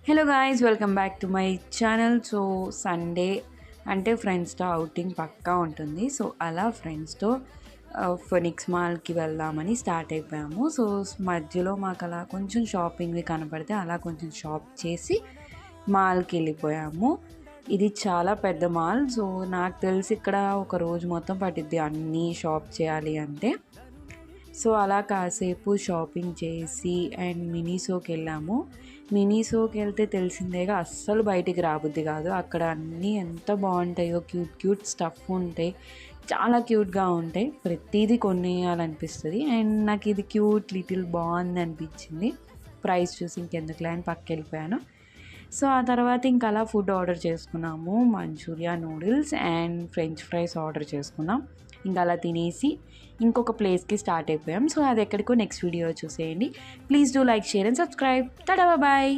Hello guys, welcome back to my channel. So Sunday అంటే ఫ్రెండ్స్తో outing పక్కా ఉంటుంది. So అలా ఫ్రెండ్స్తో ఫినిక్స్ మాల్కి వెళ్దామని స్టార్ట్ అయిపోయాము. సో మధ్యలో మాకు అలా కొంచెం షాపింగ్వి కనపడితే అలా కొంచెం షాప్ చేసి మాల్కి వెళ్ళిపోయాము. ఇది చాలా పెద్ద మాల్. సో నాకు తెలిసి ఇక్కడ ఒక రోజు మొత్తం పట్టిద్ది అన్నీ షాప్ చేయాలి అంటే. సో అలా కాసేపు షాపింగ్ చేసి అండ్ మినీసోకి వెళ్ళాము. మినీసోకి వెళ్తే తెలిసిందేగా, అస్సలు బయటికి రాబుద్ది కాదు. అక్కడ అన్నీ ఎంత బాగుంటాయో, క్యూట్ క్యూట్ స్టఫ్ ఉంటాయి, చాలా క్యూట్గా ఉంటాయి. ప్రతిదీ కొనేయాలనిపిస్తుంది. అండ్ నాకు ఇది క్యూట్ లిటిల్ బాగుంది అనిపించింది. ప్రైస్ చూసి ఇంకెందుకులే అని పక్కకి వెళ్ళిపోయాను. సో ఆ తర్వాత ఇంకా అలా ఫుడ్ ఆర్డర్ చేసుకున్నాము. Manchuria noodles and French fries order చేసుకున్నాం. ఇంకా అలా తినేసి ఇంకొక ప్లేస్కి స్టార్ట్ అయిపోయాం. సో అది ఎక్కడికో నెక్స్ట్ వీడియో చూసేయండి. Please do like, share and subscribe. Tata, bye.